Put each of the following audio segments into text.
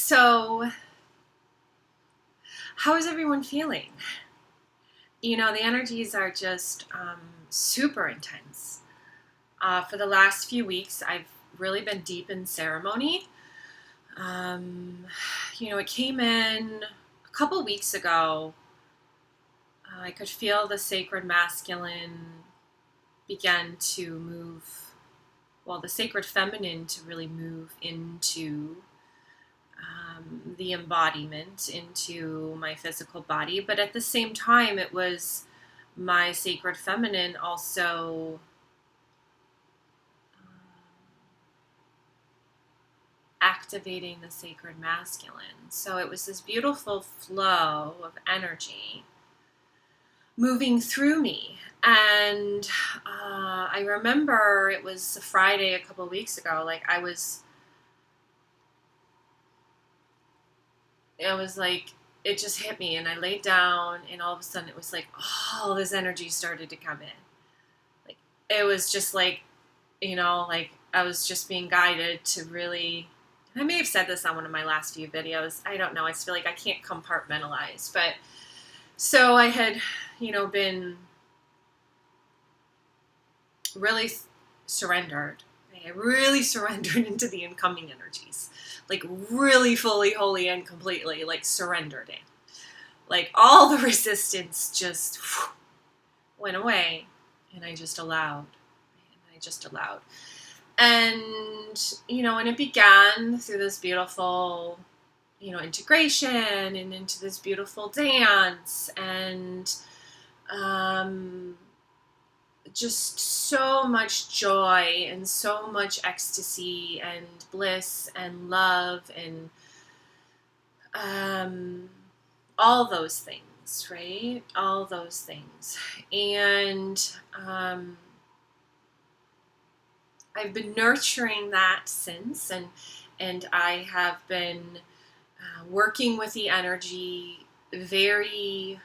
So, how is everyone feeling? The energies are just super intense. For the last few weeks, I've really been deep in ceremony. It came in a couple weeks ago. I could feel the sacred masculine begin to move, the sacred feminine to really move into the embodiment, into my physical body. But at the same time, it was my sacred feminine also activating the sacred masculine. So it was this beautiful flow of energy moving through me. And I remember it was a Friday a couple weeks ago. It just hit me, and I laid down, and all of a sudden it was like all this energy started to come in. Like, it was just like I was just being guided to really, and I may have said this on one of my last few videos, I don't know, I just feel like I can't compartmentalize, but so I had, been really surrendered. I really surrendered into the incoming energies. Like, really fully, wholly, and completely, surrendered in. Like, all the resistance just went away, and I just allowed. And, and it began through this beautiful, integration and into this beautiful dance, and just so much joy and so much ecstasy and bliss and love and all those things, right? All those things. And I've been nurturing that since, and I have been working with the energy very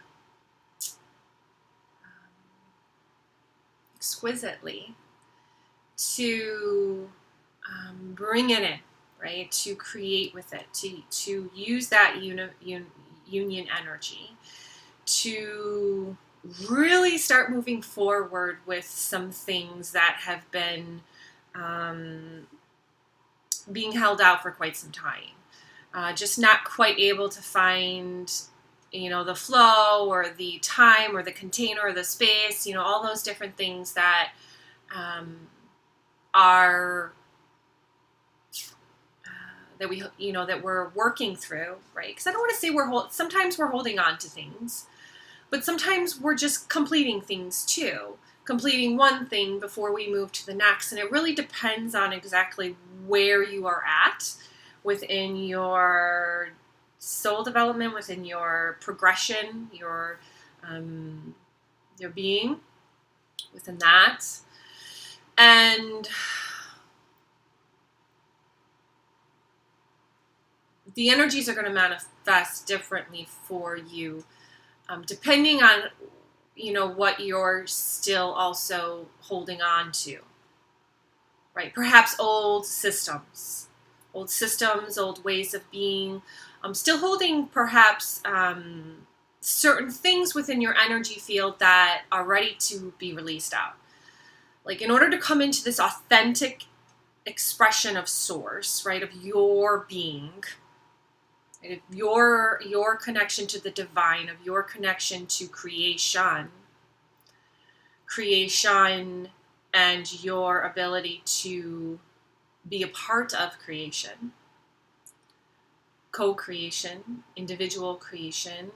exquisitely to bring it in, right? To create with it, to use that union energy to really start moving forward with some things that have been being held out for quite some time. Just not quite able to find the flow or the time or the container or the space, all those different things that are that we're working through, right? Because I don't want to say sometimes we're holding on to things, but sometimes we're just completing things too. Completing one thing before we move to the next, and it really depends on exactly where you are at within your soul development, within your progression, your being, within that. And the energies are going to manifest differently for you, depending on what you're still also holding on to, right? Perhaps old systems, old ways of being. Still holding perhaps certain things within your energy field that are ready to be released out. Like, in order to come into this authentic expression of source, right, of your being, right, of your connection to the divine, of your connection to creation, and your ability to be a part of creation, co-creation, individual creation,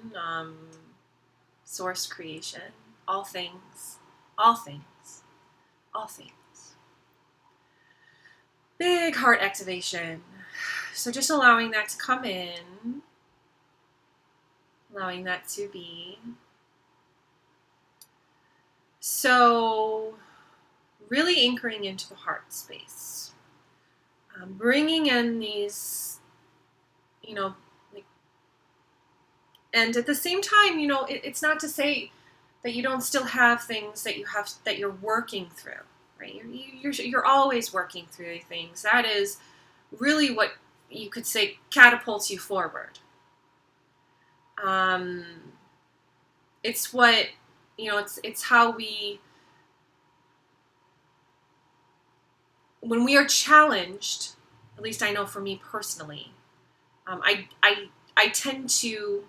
source creation, all things. Big heart activation. So just allowing that to come in, allowing that to be. So really anchoring into the heart space, bringing in these, and at the same time, it's not to say that you don't still have things that you're working through, right? You're always working through things. That is really what you could say, catapults you forward. It's what, it's how we, when we are challenged, at least I know for me personally, I tend to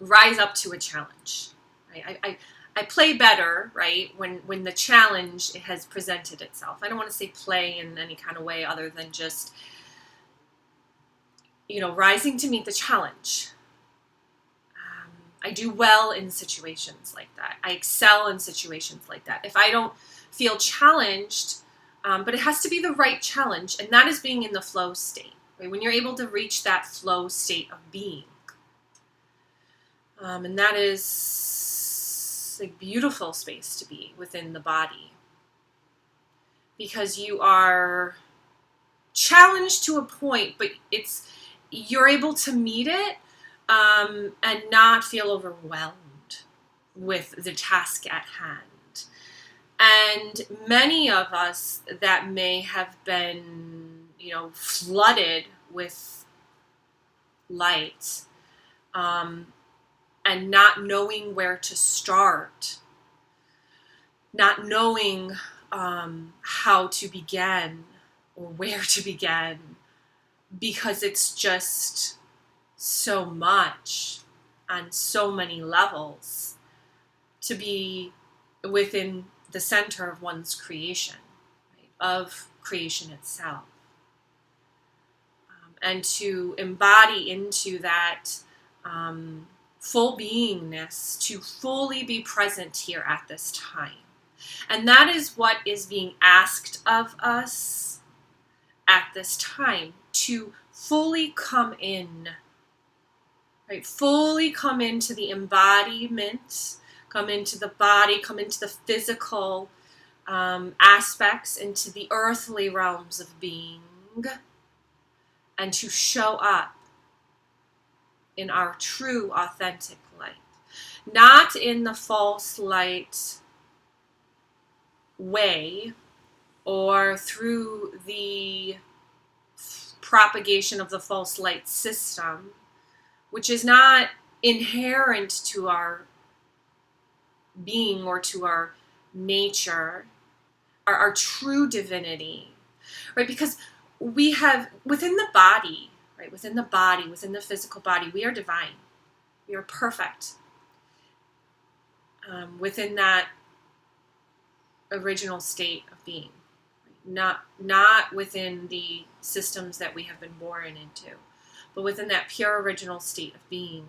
rise up to a challenge. Right? I play better, right, when the challenge has presented itself. I don't want to say play in any kind of way other than just, rising to meet the challenge. I do well in situations like that. I excel in situations like that. If I don't feel challenged, but it has to be the right challenge, and that is being in the flow state. Right? When you're able to reach that flow state of being. And that is a beautiful space to be within the body. Because you are challenged to a point, but you're able to meet it and not feel overwhelmed with the task at hand. And many of us that may have been, flooded with light, and not knowing where to start, not knowing how to begin or where to begin, because it's just so much on so many levels to be within the center of one's creation, right? Of creation itself. And to embody into that full beingness, to fully be present here at this time. And that is what is being asked of us at this time, to fully come in, right? Fully come into the embodiment, come into the body, come into the physical aspects, into the earthly realms of being, and to show up in our true, authentic light. Not in the false light way or through the propagation of the false light system, which is not inherent to our being or to our nature, our true divinity, right? Because we have within the body, right? Within the physical body, we are divine. We are perfect. Within that original state of being, not within the systems that we have been born into, but within that pure original state of being.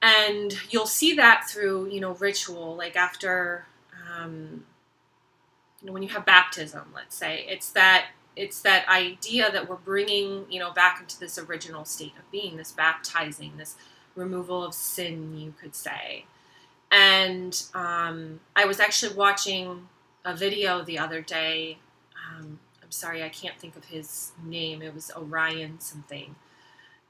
And you'll see that through, ritual, like after, when you have baptism, let's say, it's that idea that we're bringing, back into this original state of being, this baptizing, this removal of sin, you could say. And I was actually watching a video the other day. I'm sorry, I can't think of his name. It was Orion something.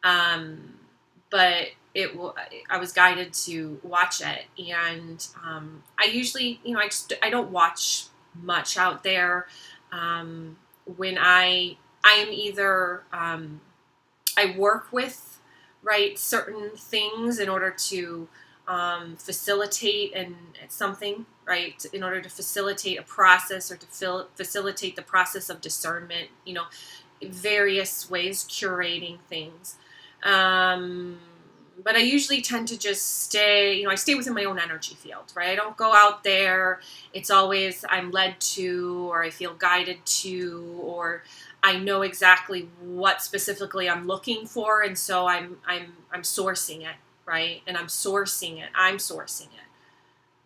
But I was guided to watch it. And I usually, I don't watch much out there. When I am either, I work with, right, certain things in order to facilitate something, right, in order to facilitate a process or to facilitate the process of discernment, various ways, curating things. But I usually tend to just stay, I stay within my own energy field, right? I don't go out there. It's always I'm led to, or I feel guided to, or I know exactly what specifically I'm looking for, and so I'm sourcing it, right? And I'm sourcing it,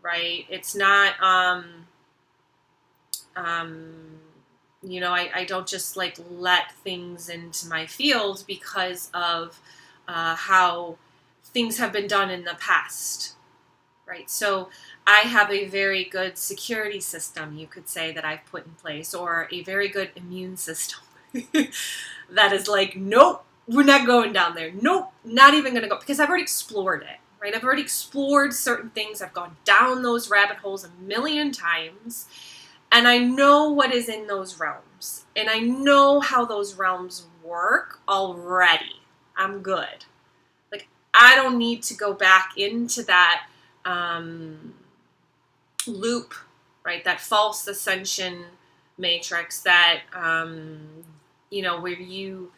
right? It's not, I don't just let things into my field because of how things have been done in the past, right? So I have a very good security system, you could say, that I've put in place, or a very good immune system that is nope, we're not going down there. Nope, not even going to go, because I've already explored it, right? I've already explored certain things. I've gone down those rabbit holes a million times, and I know what is in those realms. realms. And I know how those realms work already. I'm good. Like, I don't need to go back into that loop, right? That false ascension matrix that, where you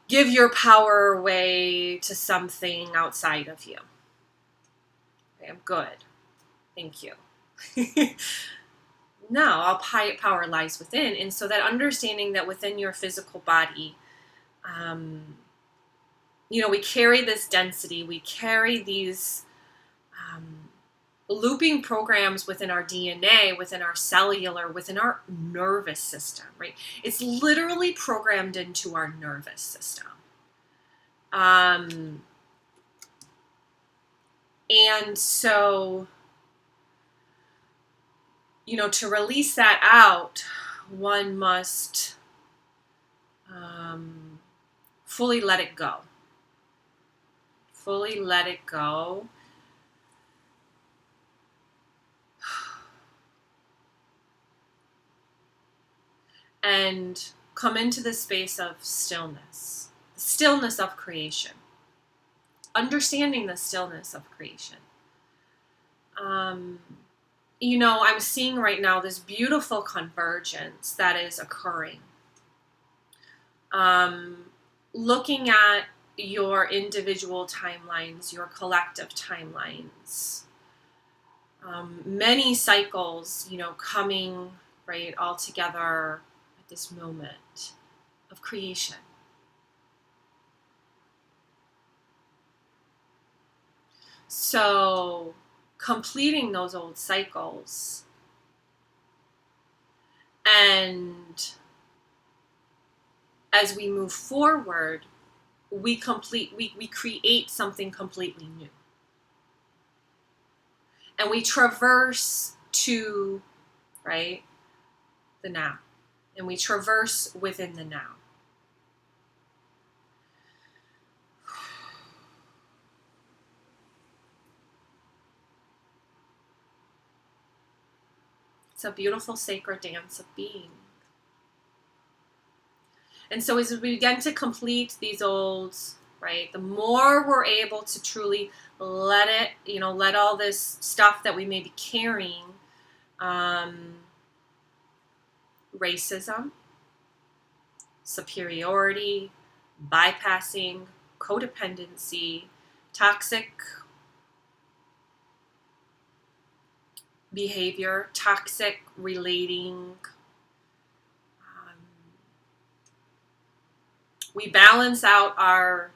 give your power away to something outside of you. Okay, I'm good. Thank you. No, all power lies within. And so that understanding that within your physical body, we carry this density, we carry these looping programs within our DNA, within our cellular, within our nervous system, right? It's literally programmed into our nervous system. And so, to release that out, one must fully let it go. Fully let it go. And come into the space of stillness. The stillness of creation. Understanding the stillness of creation. I'm seeing right now this beautiful convergence that is occurring. Looking at your individual timelines, your collective timelines, many cycles, coming right all together at this moment of creation. So completing those old cycles and as we move forward, we create something completely new. And we traverse to, right, the now. And we traverse within the now. It's a beautiful sacred dance of being. And so as we begin to complete these old, right, the more we're able to truly let it, let all this stuff that we may be carrying, racism, superiority, bypassing, codependency, toxic behavior, toxic relating. We balance out our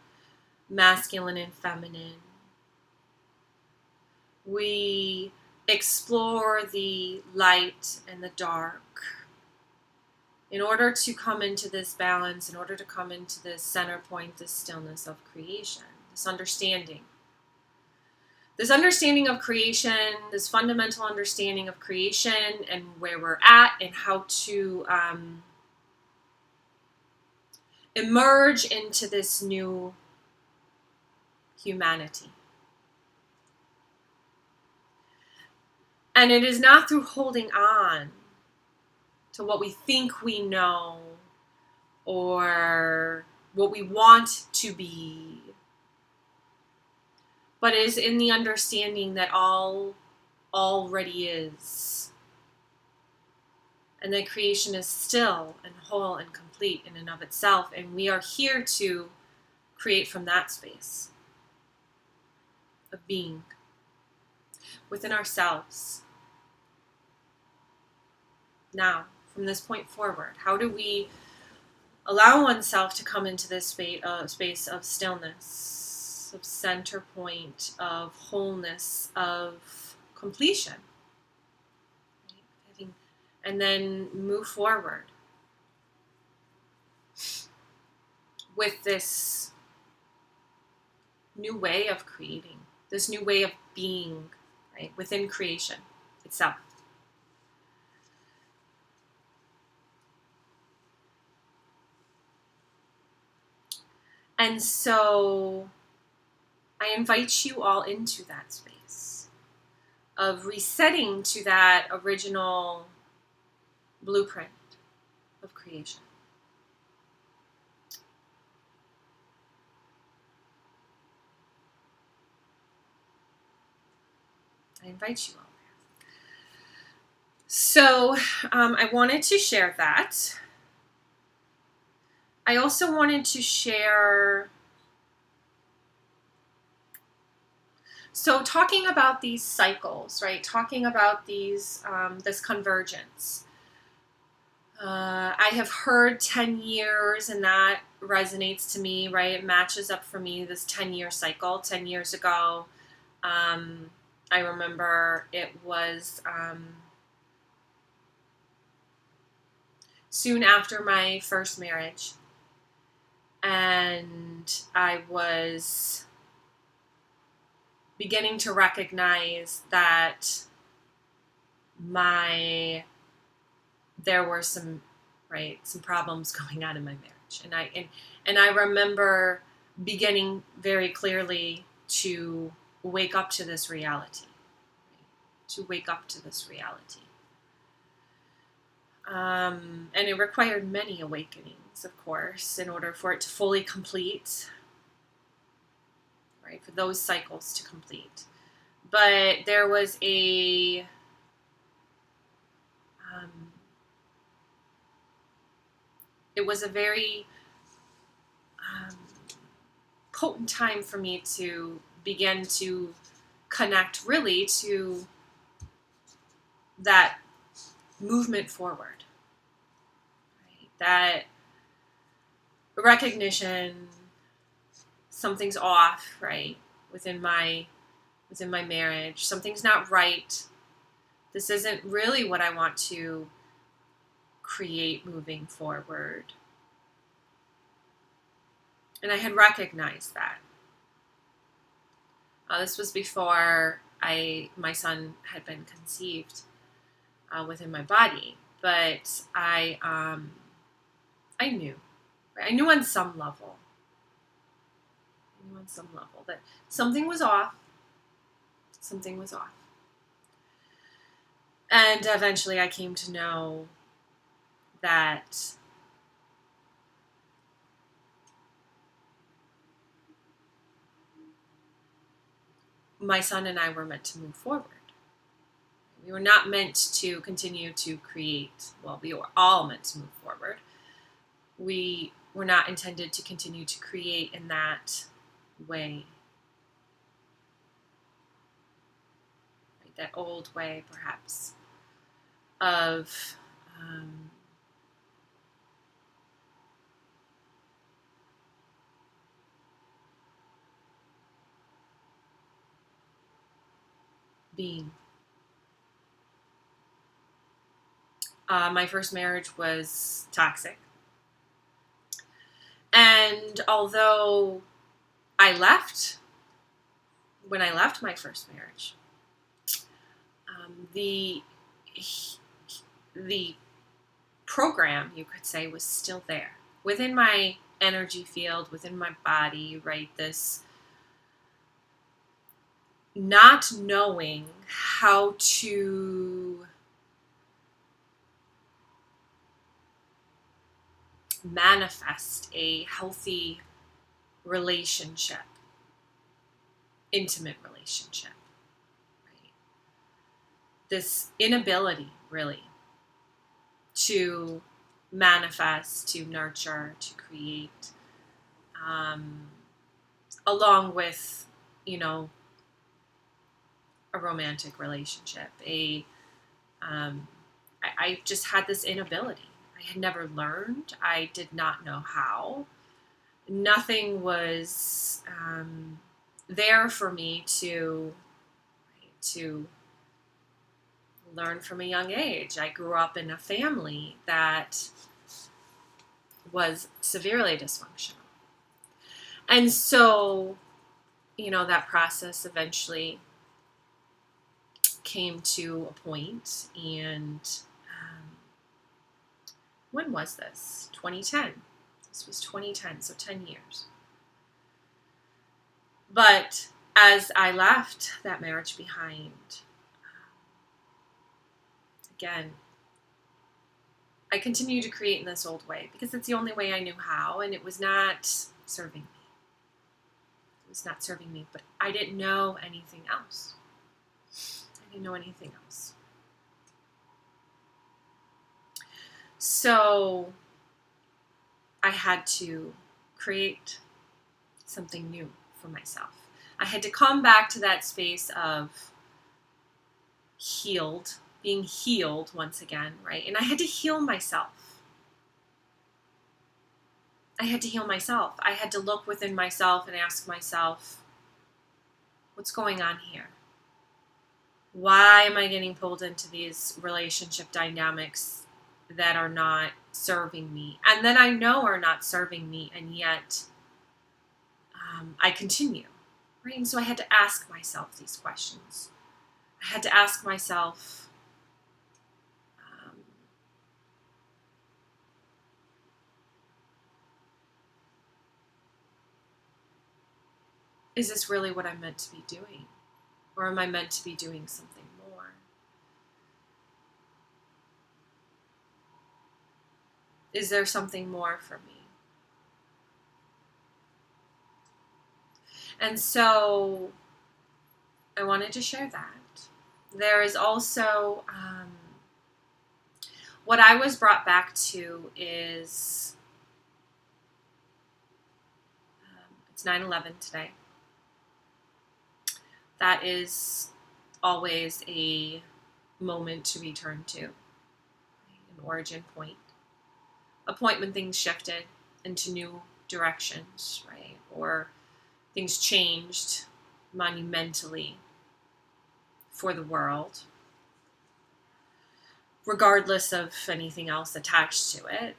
masculine and feminine. We explore the light and the dark in order to come into this balance, in order to come into this center point, this stillness of creation, this understanding. This understanding of creation, this fundamental understanding of creation and where we're at and how to emerge into this new humanity. And it is not through holding on to what we think we know or what we want to be, but it is in the understanding that all already is. And that creation is still and whole and complete in and of itself. And we are here to create from that space of being within ourselves. Now, from this point forward, how do we allow oneself to come into this space of stillness, of center point, of wholeness, of completion? And then move forward with this new way of creating, this new way of being, right, within creation itself. And so I invite you all into that space of resetting to that original blueprint of creation. creation. I invite you all there. So I wanted to share that. I also wanted to share, so talking about these cycles, right? Talking about these, this convergence. I have heard 10 years, and that resonates to me, right? It matches up for me, this 10-year cycle. 10 years ago, I remember it was soon after my first marriage, and I was beginning to recognize that there were some problems going on in my marriage, and I remember beginning very clearly to wake up to this reality, to wake up to this reality. And it required many awakenings, of course, in order for it to fully complete, right? For those cycles to complete. But there was a it was a very potent time for me to begin to connect really to that movement forward, right? That recognition, something's off, right? Within my marriage, something's not right. This isn't really what I want to create moving forward. And I had recognized that. This was before my son had been conceived within my body, but I knew. Right? I knew on some level. That something was off. Something was off. And eventually I came to know that my son and I were meant to move forward. We were not meant to continue to create. Well, we were all meant to move forward. We were not intended to continue to create in that way. Right? That old way, perhaps, of being. My first marriage was toxic. And although when I left my first marriage, the program, you could say, was still there. Within my energy field, within my body, right? This not knowing how to manifest a healthy relationship, intimate relationship, right? This inability, really, to manifest, to nurture, to create, along with, a romantic relationship. I just had this inability. I had never learned. I did not know how. Nothing was there for me to learn from a young age. I grew up in a family that was severely dysfunctional. And so, that process eventually came to a point, and when was this? 2010. This was 2010, so 10 years. But as I left that marriage behind, again, I continued to create in this old way because it's the only way I knew how, and it was not serving me. It was not serving me, but I didn't know anything else. I didn't know anything else. So I had to create something new for myself. I had to come back to that space of being healed once again, right? And I had to heal myself. I had to heal myself. I had to look within myself and ask myself, what's going on here? Why am I getting pulled into these relationship dynamics that are not serving me, and that I know are not serving me, and yet I continue, right? And so I had to ask myself these questions. I had to ask myself, is this really what I'm meant to be doing? Or am I meant to be doing something more? Is there something more for me? And so I wanted to share that. There is also what I was brought back to is it's 9/11 today. That is always a moment to return to, an origin point, a point when things shifted into new directions, right? Or things changed monumentally for the world, regardless of anything else attached to it.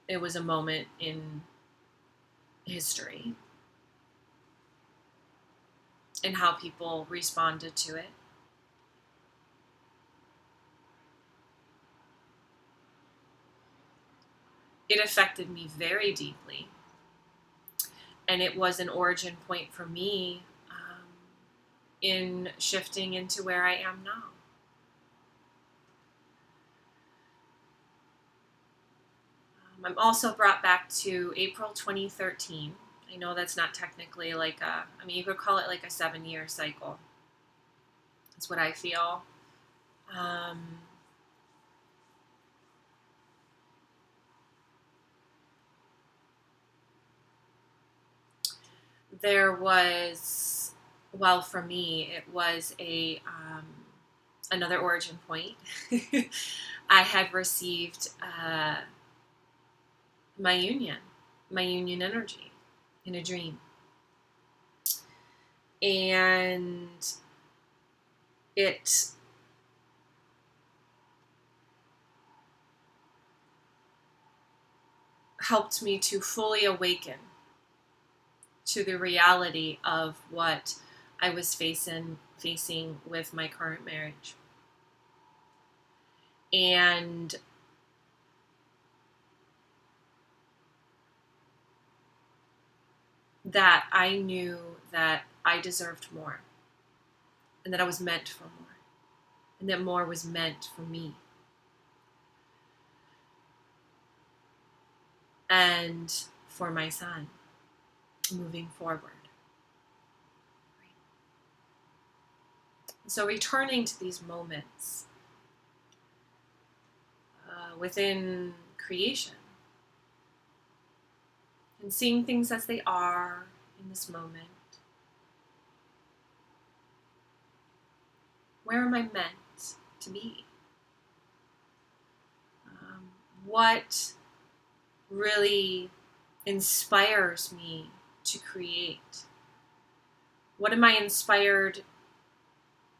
It was a moment in history and how people responded to it. It affected me very deeply, and it was an origin point for me in shifting into where I am now. I'm also brought back to April 2013. I know that's not technically you could call it like a 7-year cycle. That's what I feel. There was, well, for me, it was another origin point. I had received my union energy in a dream. And it helped me to fully awaken to the reality of what I was facing with my current marriage. And that I knew that I deserved more, and that I was meant for more, and that more was meant for me. And for my son moving forward. So returning to these moments within creation and seeing things as they are in this moment. Where am I meant to be? What really inspires me to create? What am I inspired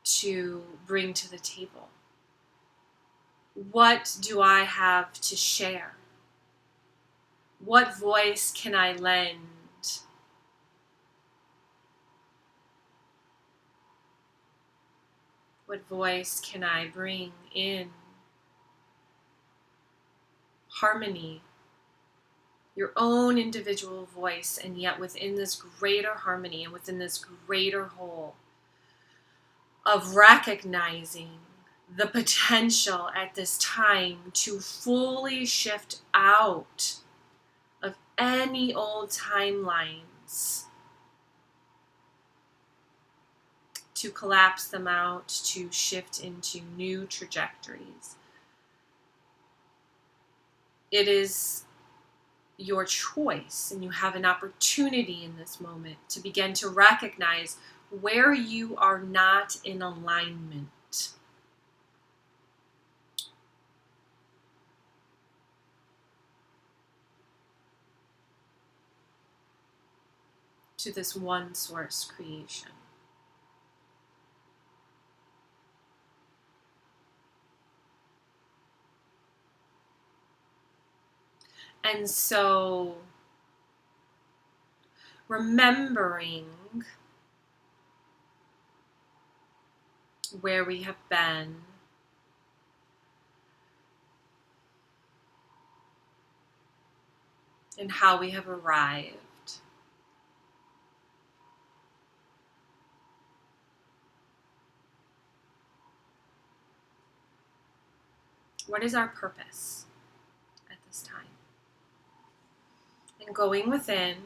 to bring to the table? What do I have to share? What voice can I lend? What voice can I bring in? Harmony, your own individual voice, and yet within this greater harmony and within this greater whole of recognizing the potential at this time to fully shift out of any old timelines, to collapse them out, to shift into new trajectories. It is your choice, and you have an opportunity in this moment to begin to recognize where you are not in alignment to this one source creation. And so, remembering where we have been, and how we have arrived, what is our purpose at this time? And going within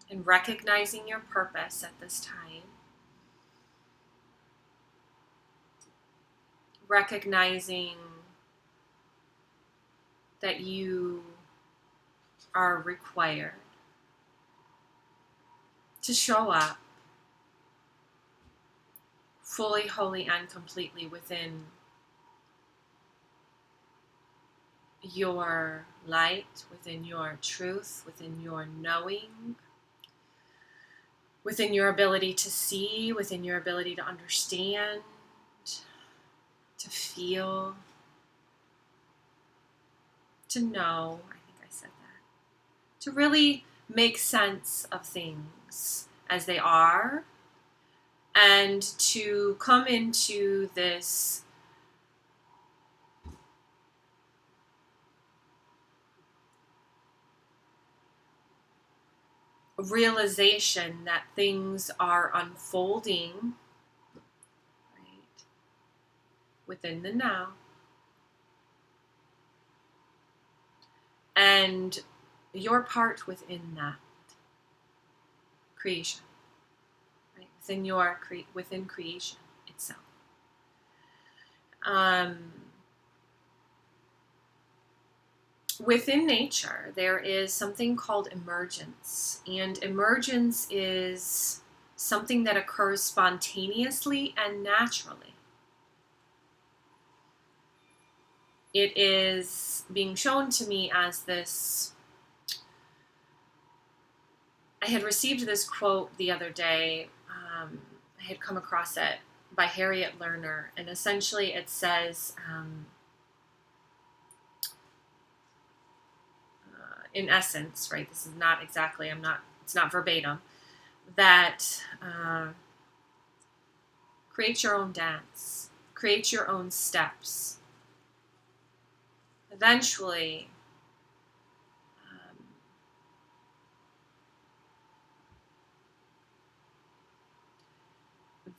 and recognizing your purpose at this time, recognizing that you are required to show up fully, wholly, and completely within your light, within your truth, within your knowing, within your ability to see, within your ability to understand, to feel, to know. I think I said that. To really make sense of things as they are, and to come into this realization that things are unfolding, right, within the now, and your part within that creation, right, within creation itself. Within nature, there is something called emergence, and emergence is something that occurs spontaneously and naturally. It is being shown to me as this. I had received this quote the other day. I had come across it by Harriet Lerner, and essentially it says, in essence, right, this is not exactly, it's not verbatim, that create your own dance, create your own steps. Eventually,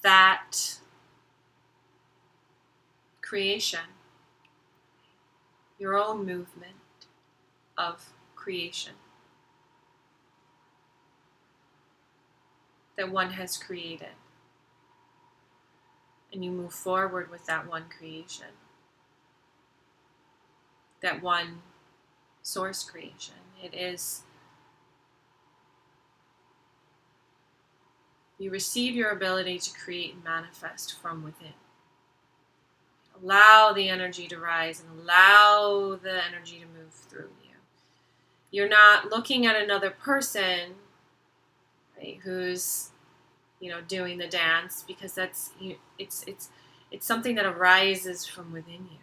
that creation, your own movement of creation that one has created, and you move forward with that one creation, that one source creation. It is, you receive your ability to create and manifest from within. Allow the energy to rise and allow the energy to move through you. You're not looking at another person, right, who's, doing the dance, because that's, it's something that arises from within you.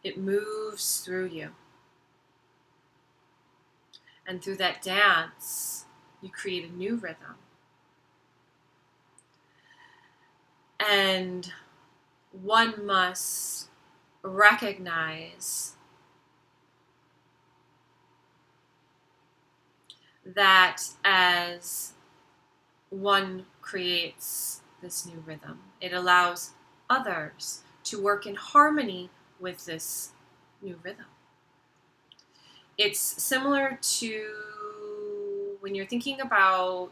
It moves through you. And through that dance, you create a new rhythm. And one must recognize that as one creates this new rhythm. It allows others to work in harmony with this new rhythm. It's similar to when you're thinking about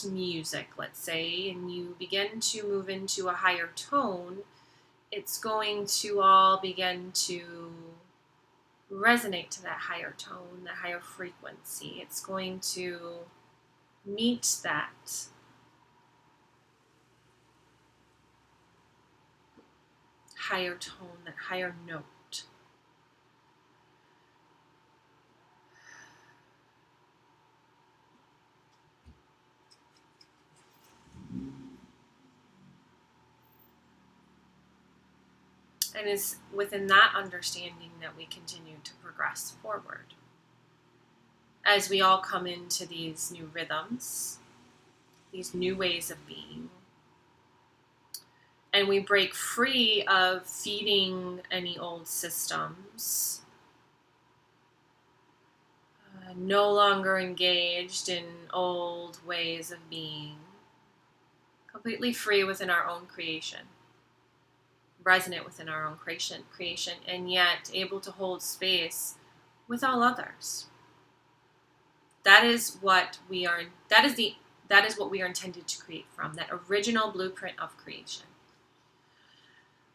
music, let's say, and you begin to move into a higher tone, it's going to all begin to resonate to that higher tone, that higher frequency. It's going to meet that higher tone, that higher note. And it's within that understanding that we continue to progress forward. As we all come into these new rhythms, these new ways of being, and we break free of feeding any old systems, no longer engaged in old ways of being, completely free within our own creation, resonant within our own creation, and yet able to hold space with all others. That is what we are. That is what we are intended to create from, that original blueprint of creation.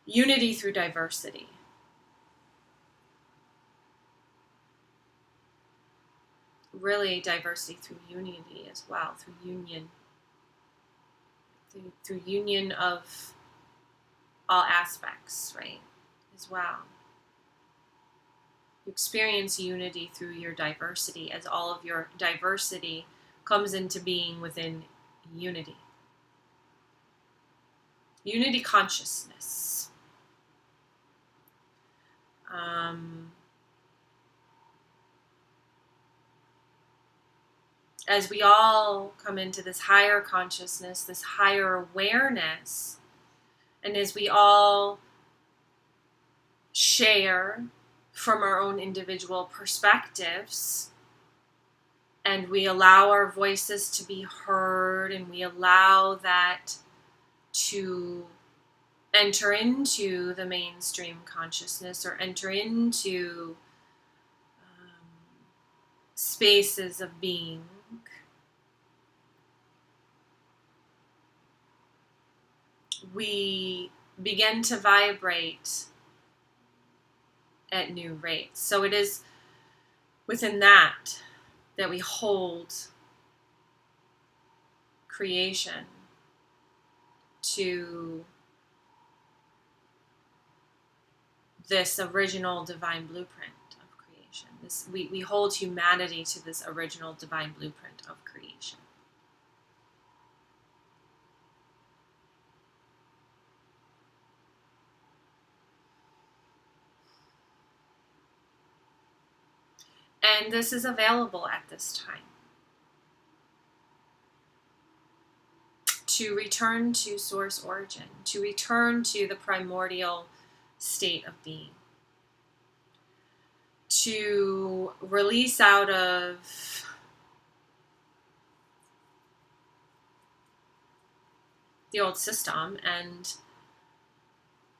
Unity through diversity. Really, diversity through unity as well, through union. Through union of all aspects, right, as well. You experience unity through your diversity as all of your diversity comes into being within unity. Unity consciousness. As we all come into this higher consciousness, this higher awareness, and as we all share from our own individual perspectives, and we allow our voices to be heard, and we allow that to enter into the mainstream consciousness or enter into spaces of being, we begin to vibrate at new rates. So it is within that we hold creation to this original divine blueprint of creation. We hold humanity to this original divine blueprint of creation. And this is available at this time. To return to source origin, to return to the primordial state of being, to release out of the old system and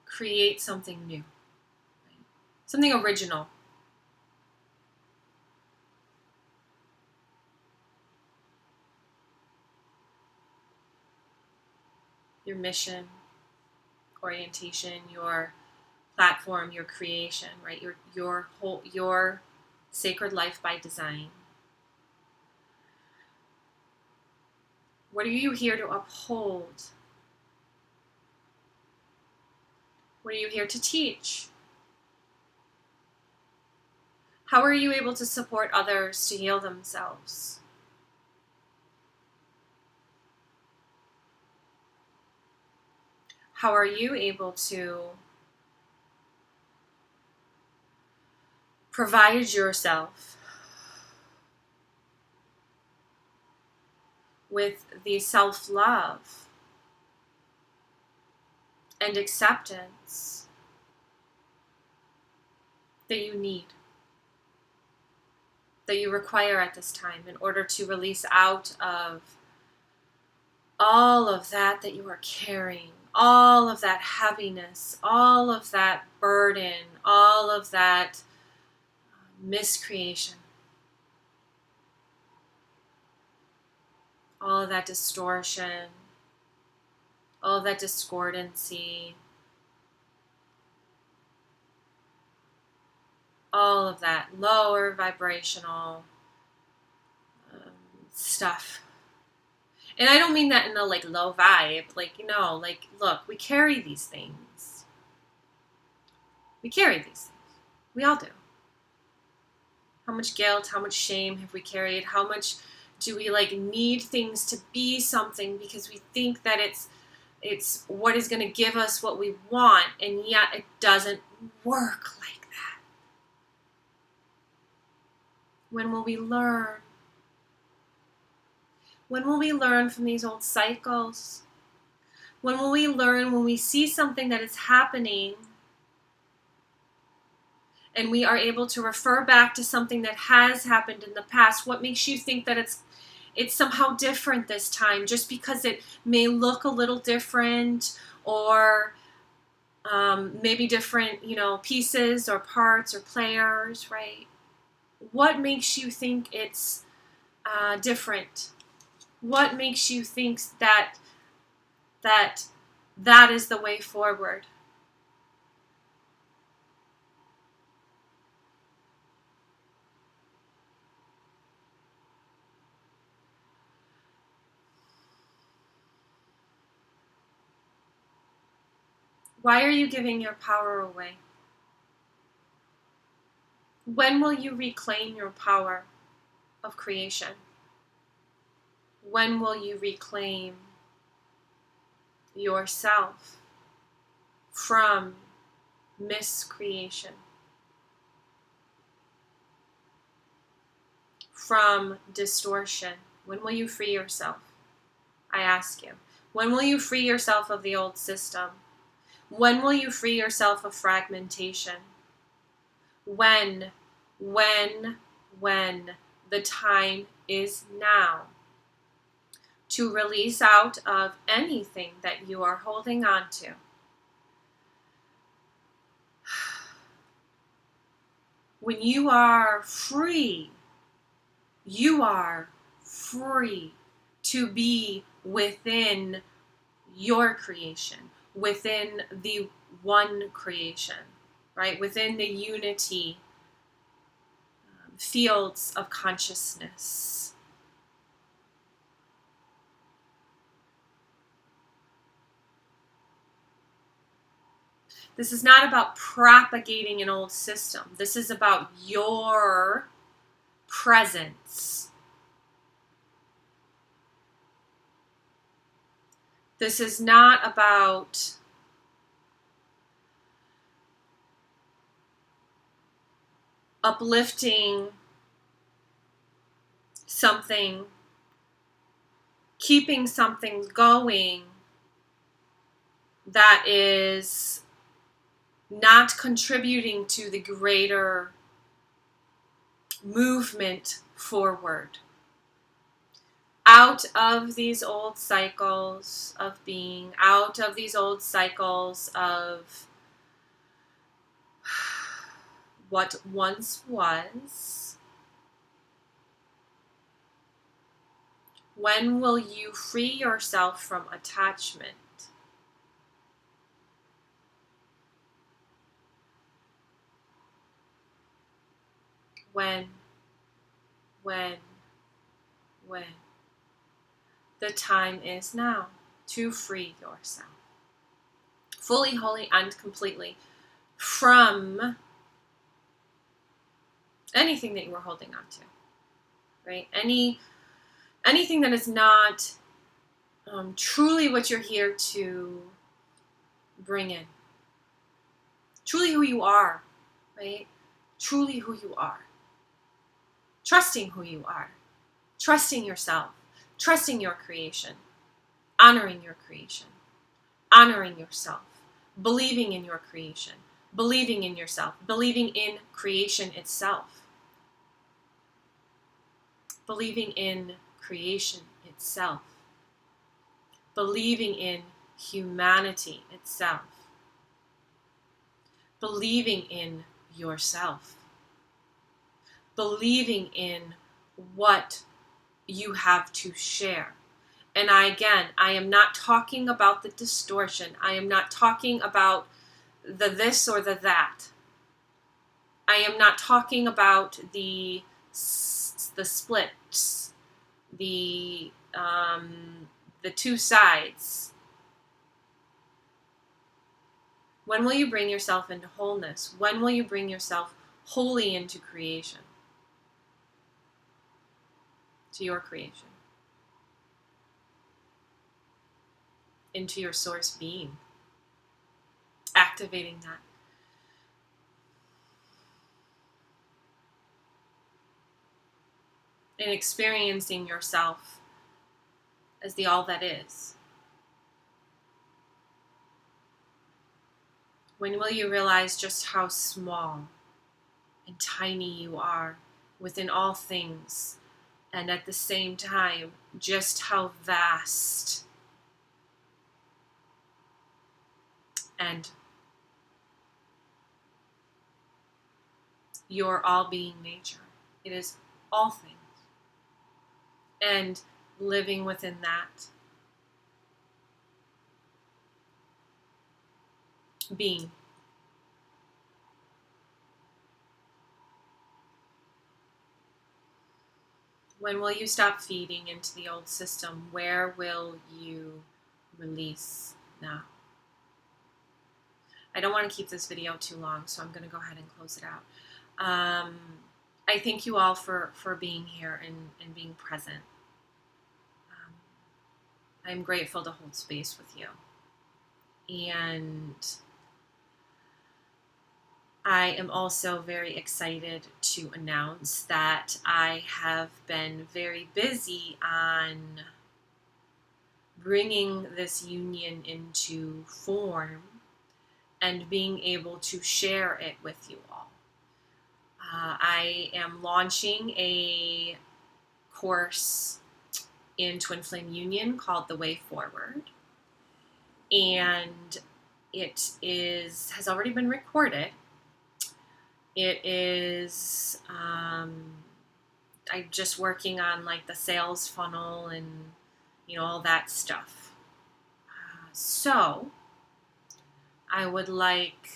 create something new, right? Something original. Your mission, orientation, your platform, your creation, right? Your sacred life by design. What are you here to uphold? What are you here to teach? How are you able to support others to heal themselves? How are you able to provide yourself with the self-love and acceptance that you need, that you require at this time in order to release out of all of that you are carrying, all of that heaviness, all of that burden, all of that miscreation, all of that distortion, all of that discordancy, all of that lower vibrational stuff. And I don't mean that in a like low vibe, like, you know, like, look, we carry these things. We carry these things. We all do. How much guilt, how much shame have we carried? How much do we like need things to be something because we think that it's what is going to give us what we want, and yet it doesn't work like that. When will we learn? When will we learn from these old cycles? When will we learn when we see something that is happening and we are able to refer back to something that has happened in the past? What makes you think that it's somehow different this time, just because it may look a little different, or maybe different, you know, pieces or parts or players, right? What makes you think it's different? What makes you think that is the way forward? Why are you giving your power away? When will you reclaim your power of creation? When will you reclaim yourself from miscreation, from distortion? When will you free yourself? I ask you. When will you free yourself of the old system? When will you free yourself of fragmentation? When the time is now to release out of anything that you are holding on to. When you are free to be within your creation, within the one creation, right? Within the unity fields of consciousness. This is not about propagating an old system. This is about your presence. This is not about uplifting something, keeping something going that is not contributing to the greater movement forward. Out of these old cycles of being, out of these old cycles of what once was. When will you free yourself from attachment? When. The time is now to free yourself. Fully, wholly, and completely from anything that you were holding on to, right? Anything that is not truly what you're here to bring in. Truly who you are, right? Truly who you are. Trusting who you are. Trusting yourself. Trusting your creation. Honoring your creation. Honoring yourself. Believing in your creation. Believing in yourself. Believing in creation itself. Believing in creation itself. believing in humanity itself, believing in yourself, believing in what you have to share. And I am not talking about the distortion. I am not talking about the this or the that. I am not talking about the splits, the two sides. When will you bring yourself into wholeness? When will you bring yourself wholly into creation? To your creation. Into your source being. Activating that. And experiencing yourself as the all that is. When will you realize just how small and tiny you are within all things, and at the same time, just how vast and your all-being nature. It is all things. And living within that being. When will you stop feeding into the old system? Where will you release now? I don't want to keep this video too long, so I'm going to go ahead and close it out. I thank you all for being here and being present. I'm grateful to hold space with you. And I am also very excited to announce that I have been very busy on bringing this union into form and being able to share it with you all. I am launching a course in Twin Flame Union called The Way Forward, and it has already been recorded. It is I'm just working on like the sales funnel and all that stuff. So I would like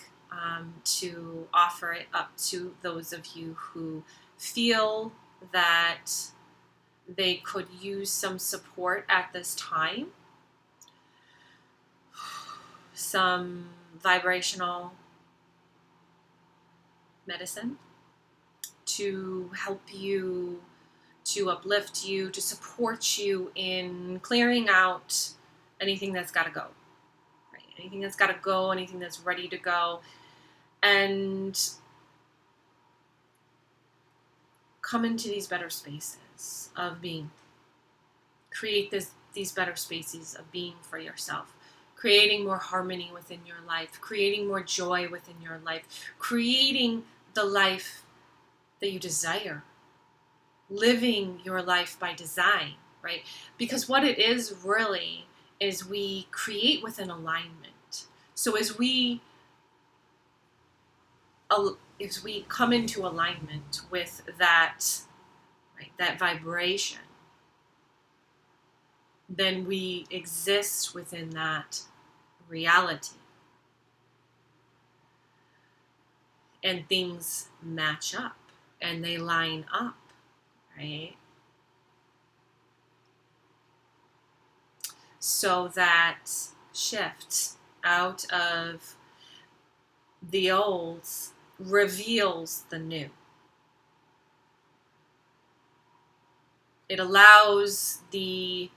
to offer it up to those of you who feel that they could use some support at this time. Some vibrational medicine to help you, to uplift you, to support you in clearing out anything that's got to go. Right? Anything that's got to go, anything that's ready to go. And come into these better spaces of being. Create these better spaces of being for yourself. Creating more harmony within your life. Creating more joy within your life. Creating the life that you desire. Living your life by design, right? Because what it is really is we create with an alignment. So as we come into alignment with that, right, that vibration, then we exist within that reality. And things match up and they line up, right? So that shift out of the old reveals the new. It allows the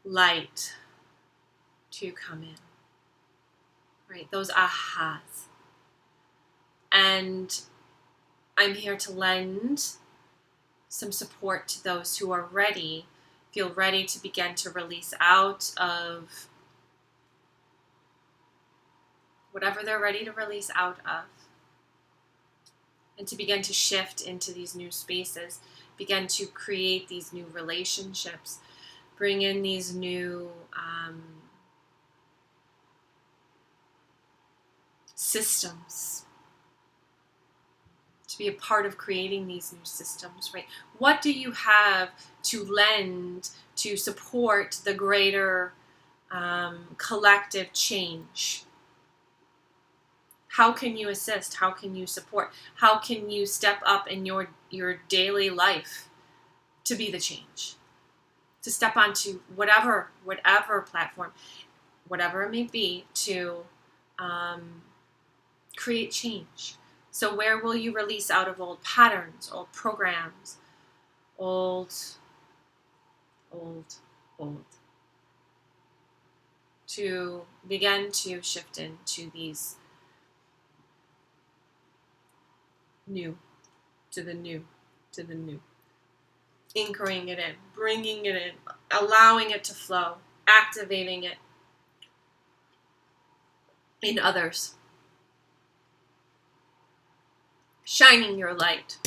light to come in, right? Those ahas. And I'm here to lend some support to those who are ready, feel ready to begin to release out of whatever they're ready to release out of, and to begin to shift into these new spaces, begin to create these new relationships, bring in these new systems, to be a part of creating these new systems, right? What do you have to lend to support the greater collective change? How can you assist? How can you support? How can you step up in your daily life to be the change? To step onto whatever platform, whatever it may be, to create change. So where will you release out of old patterns, old programs, old, to begin to shift into these new, to the new, anchoring it in, bringing it in, allowing it to flow, activating it in others, shining your light,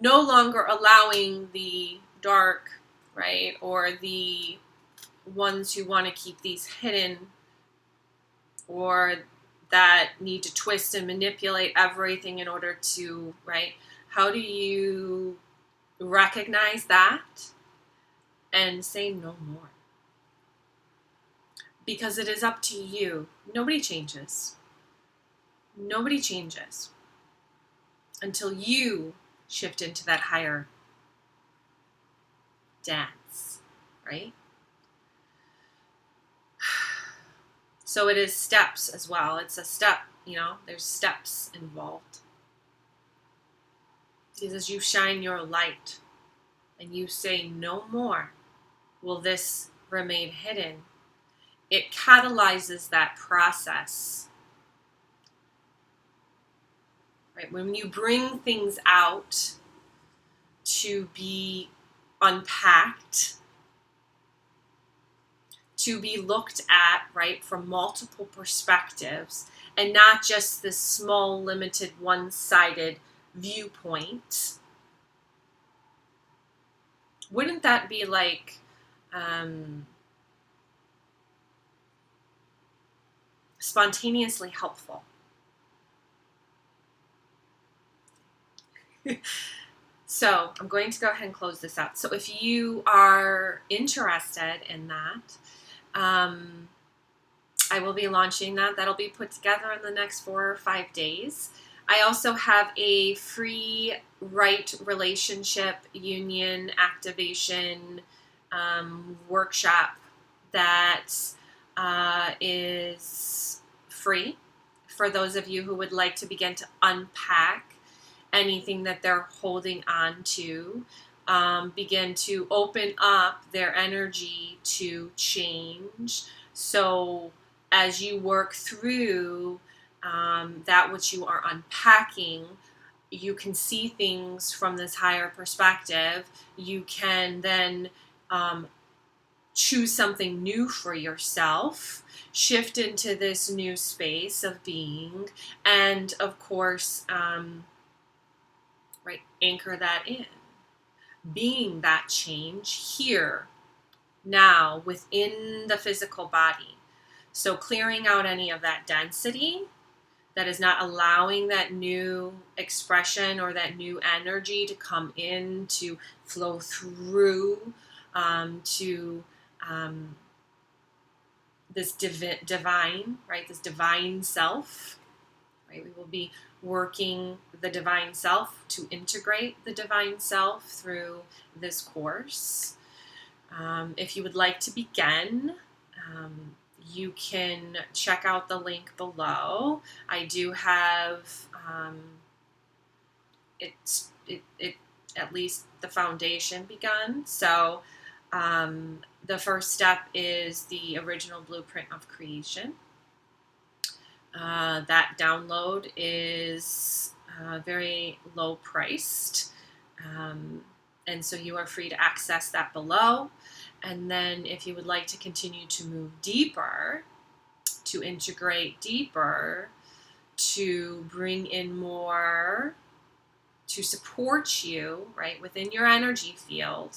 no longer allowing the dark, right, or the ones who want to keep these hidden, or that need to twist and manipulate everything in order to, right? How do you recognize that and say no more? Because it is up to you. Nobody changes. Nobody changes until you shift into that higher dance, right? So it is steps as well. It's a step, there's steps involved. Because as you shine your light and you say no more will this remain hidden, it catalyzes that process. Right? When you bring things out to be unpacked, to be looked at, right, from multiple perspectives, and not just this small, limited, one-sided viewpoint, wouldn't that be like spontaneously helpful? So I'm going to go ahead and close this out. So if you are interested in that, I will be launching that. That'll be put together in the next 4 or 5 days. I also have a free right relationship union activation workshop that is free for those of you who would like to begin to unpack anything that they're holding on to, begin to open up their energy to change. So as you work through that which you are unpacking, you can see things from this higher perspective. You can then choose something new for yourself, shift into this new space of being, and of course, right, anchor that in. Being that change here, now, within the physical body. So clearing out any of that density that is not allowing that new expression or that new energy to come in, to flow through to this divine, right? This divine self, right? We will be working the divine self to integrate the divine self through this course. If you would like to begin, you can check out the link below. I do have it at least the foundation begun. So the first step is the original blueprint of creation. That download is very low priced. And so you are free to access that below. And then if you would like to continue to move deeper, to integrate deeper, to bring in more, to support you, right, within your energy field,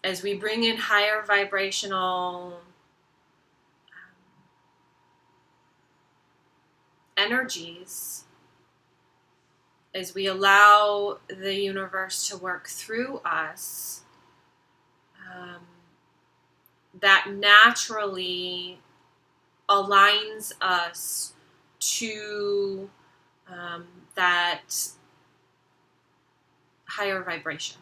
As we bring in higher vibrational energies, as we allow the universe to work through us, that naturally aligns us to that higher vibration.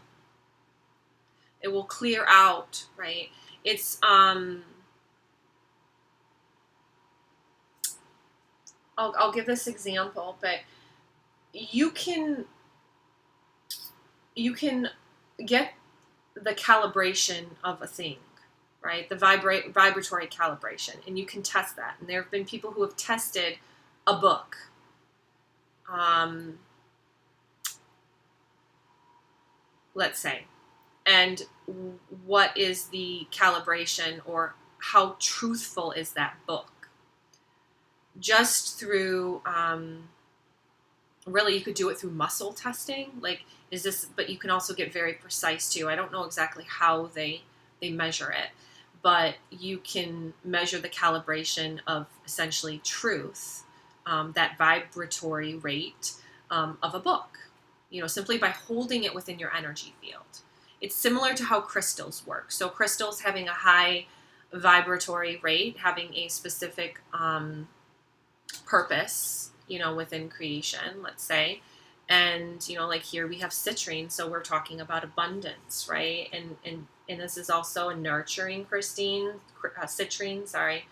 It will clear out, right? It's I'll give this example, but you can get the calibration of a thing, right? The vibratory calibration, and you can test that. And there have been people who have tested a book. Let's say, and what is the calibration, or how truthful is that book? Just through, really, you could do it through muscle testing. Like, is this, but you can also get very precise too. I don't know exactly how they measure it, but you can measure the calibration of essentially truth, that vibratory rate of a book, simply by holding it within your energy field. It's similar to how crystals work. So crystals having a high vibratory rate, having a specific purpose, within creation, let's say. And, like here we have citrine, so we're talking about abundance, right? And this is also a nurturing citrine, sorry.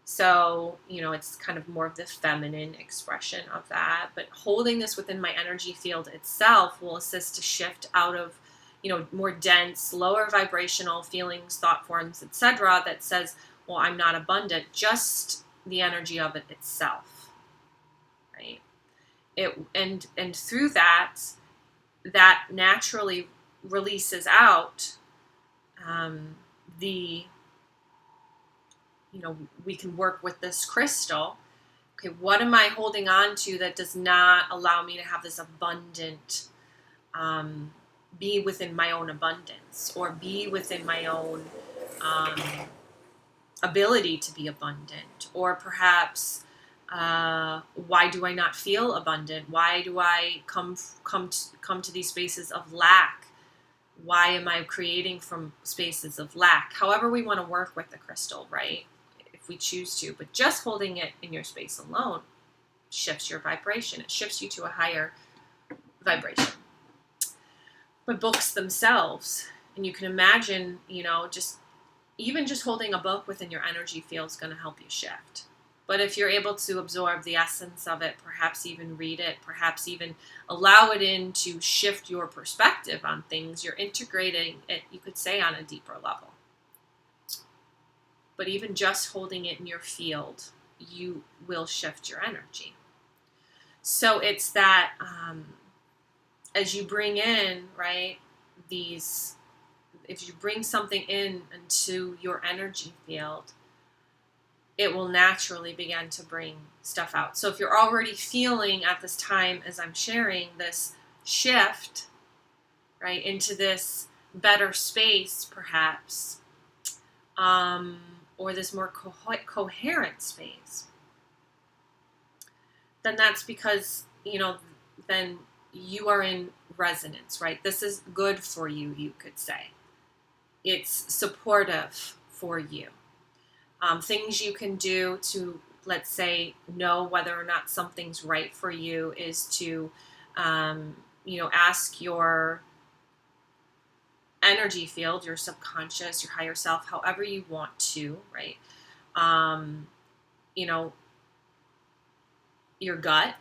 So, it's kind of more of the feminine expression of that. But holding this within my energy field itself will assist to shift out of, more dense, lower vibrational feelings, thought forms, etc. that says, well, I'm not abundant, just the energy of it itself, right? And through that naturally releases out we can work with this crystal. Okay, what am I holding on to that does not allow me to have this abundant, be within my own abundance, or be within my own ability to be abundant? Or perhaps, why do I not feel abundant? Why do I come to these spaces of lack? Why am I creating from spaces of lack? However we want to work with the crystal, right? If we choose to, but just holding it in your space alone shifts your vibration. It shifts you to a higher vibration. But books themselves, and you can imagine, just holding a book within your energy field is going to help you shift. But if you're able to absorb the essence of it, perhaps even read it, perhaps even allow it in to shift your perspective on things, you're integrating it, you could say, on a deeper level. But even just holding it in your field, you will shift your energy. So it's that as you bring in, right, if you bring something into your energy field, it will naturally begin to bring stuff out. So if you're already feeling at this time, as I'm sharing, this shift, right, into this better space, perhaps, or this more coherent space, then that's because, then you are in resonance, right? This is good for you, you could say. It's supportive for you. Things you can do to, let's say, know whether or not something's right for you is to, ask your energy field, your subconscious, your higher self, however you want to, right? Your gut,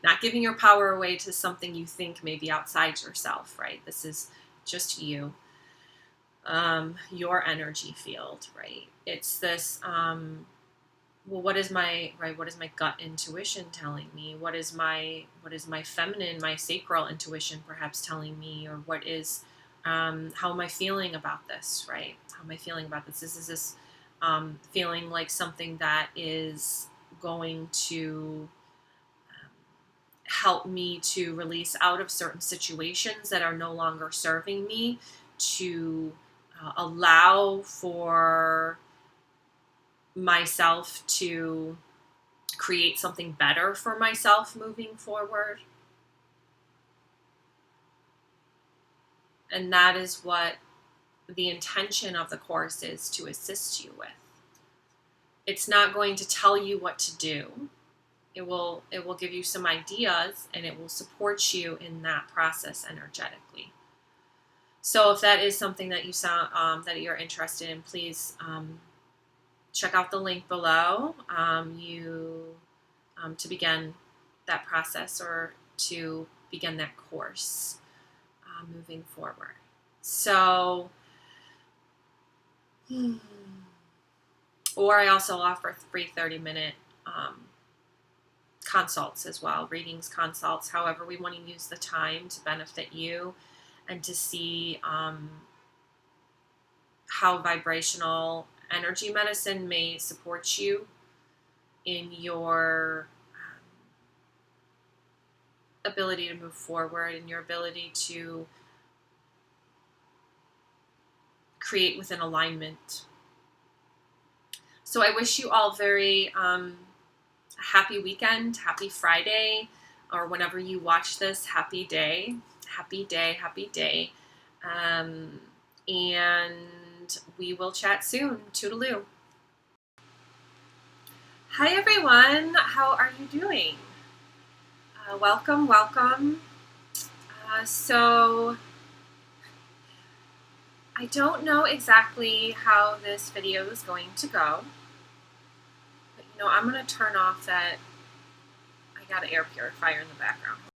not giving your power away to something you think may be outside yourself, right? This is just you. Your energy field, right? It's this, what is my gut intuition telling me? What is my feminine, my sacral intuition perhaps telling me? Or what is, how am I feeling about this, right? How am I feeling about this? Is this feeling like something that is going to help me to release out of certain situations that are no longer serving me, to allow for myself to create something better for myself moving forward. And that is what the intention of the course is to assist you with. It's not going to tell you what to do. It will give you some ideas, and it will support you in that process energetically. So if that is something that you that you're interested in, please check out the link below. To begin that process, or to begin that course moving forward. So, or I also offer free 30-minute consults as well, readings, consults, however we want to use the time to benefit you, and to see how vibrational energy medicine may support you in your ability to move forward, and your ability to create within alignment. So I wish you all very happy weekend, happy Friday, or whenever you watch this, happy day, happy day, happy day. And we will chat soon. Toodaloo. Hi everyone, how are you doing? Welcome, welcome. So I don't know exactly how this video is going to go, but I'm going to turn off that. I got an air purifier in the background.